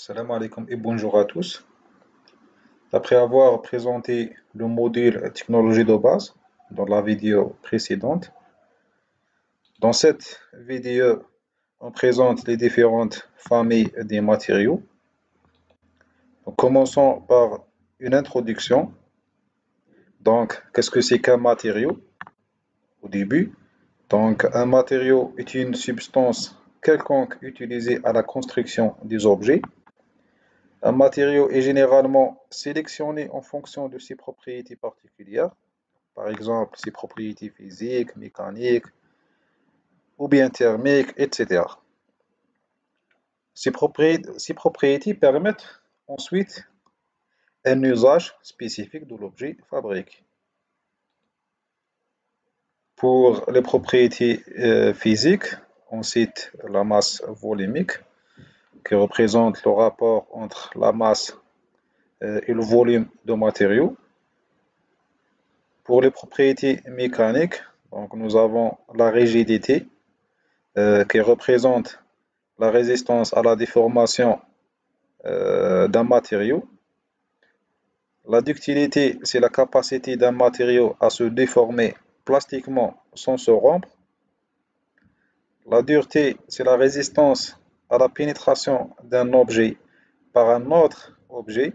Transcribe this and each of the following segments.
Salam alaikum et bonjour à tous. Après avoir présenté le module technologie de base dans la vidéo précédente, dans cette vidéo, on présente les différentes familles des matériaux. Donc, commençons par une introduction. Donc, qu'est-ce que c'est qu'un matériau au début? Donc, un matériau est une substance quelconque utilisée à la construction des objets. Un matériau est généralement sélectionné en fonction de ses propriétés particulières, par exemple ses propriétés physiques, mécaniques ou bien thermiques, etc. Ces propriétés permettent ensuite un usage spécifique de l'objet fabriqué. Pour les propriétés physiques, on cite la masse volumique, qui représente le rapport entre la masse et le volume de matériau. Pour les propriétés mécaniques, donc nous avons la rigidité qui représente la résistance à la déformation d'un matériau. La ductilité, c'est la capacité d'un matériau à se déformer plastiquement sans se rompre. La dureté, c'est la résistance à la pénétration d'un objet par un autre objet.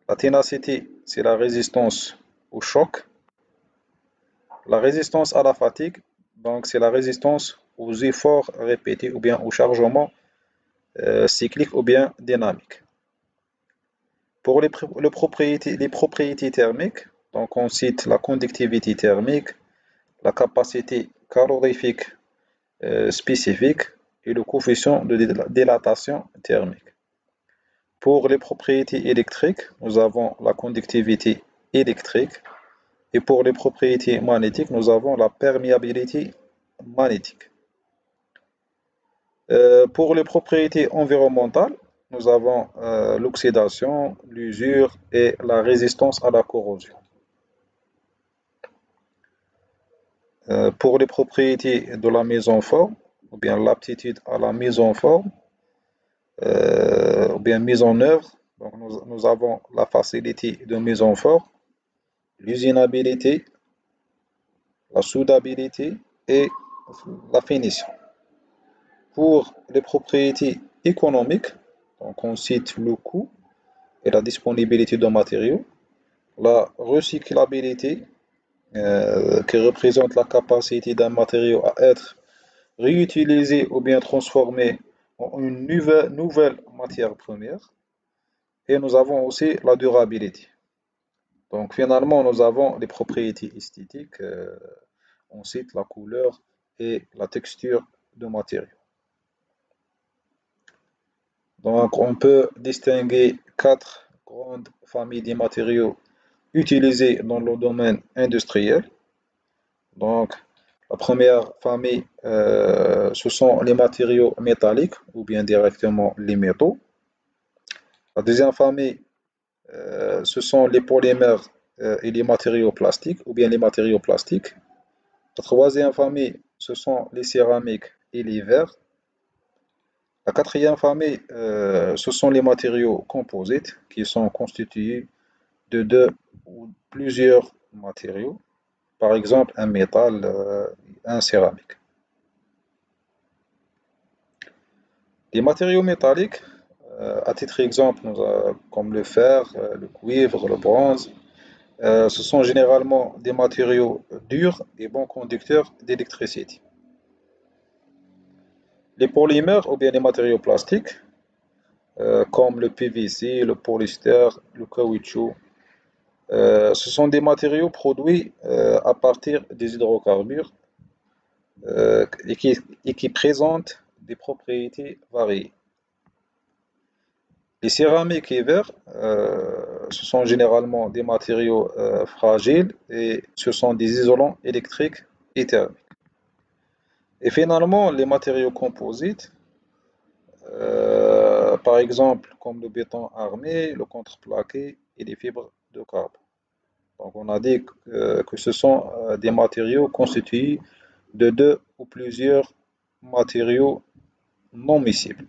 La ténacité, c'est la résistance au choc. La résistance à la fatigue, donc c'est la résistance aux efforts répétés ou bien au chargement cyclique ou bien dynamique. Pour les propriétés thermiques, donc on cite la conductivité thermique, la capacité calorifique spécifique et le coefficient de dilatation thermique. Pour les propriétés électriques, nous avons la conductivité électrique. Et pour les propriétés magnétiques, nous avons la perméabilité magnétique. Pour les propriétés environnementales, nous avons l'oxydation, l'usure et la résistance à la corrosion. Pour les propriétés de la mise en forme, ou bien l'aptitude à la mise en forme, ou bien mise en œuvre, donc nous avons la facilité de mise en forme, l'usinabilité, la soudabilité et la finition. Pour les propriétés économiques, donc on cite le coût et la disponibilité de matériaux, la recyclabilité qui représente la capacité d'un matériau à être réutilisé ou bien transformé en une nouvelle matière première, et nous avons aussi la durabilité. Donc finalement, nous avons les propriétés esthétiques, on cite la couleur et la texture de matériaux. Donc, on peut distinguer quatre grandes familles de matériaux utilisés dans le domaine industriel. Donc, la première famille, ce sont les matériaux métalliques ou bien directement les métaux. La deuxième famille, ce sont les polymères et les matériaux plastiques ou bien les matériaux plastiques. La troisième famille, ce sont les céramiques et les verres. La quatrième famille, ce sont les matériaux composites qui sont constitués de deux ou plusieurs matériaux, par exemple un métal, un céramique. Les matériaux métalliques, à titre d'exemple, comme le fer, le cuivre, le bronze, ce sont généralement des matériaux durs et bons conducteurs d'électricité. Les polymères ou bien les matériaux plastiques, comme le PVC, le polyester, le caoutchouc, ce sont des matériaux produits à partir des hydrocarbures et qui présentent des propriétés variées. Les céramiques et verres, ce sont généralement des matériaux fragiles et ce sont des isolants électriques et thermiques. Et finalement, les matériaux composites, par exemple comme le béton armé, le contreplaqué et les fibres de carbone. Donc on a dit que ce sont des matériaux constitués de deux ou plusieurs matériaux non miscibles.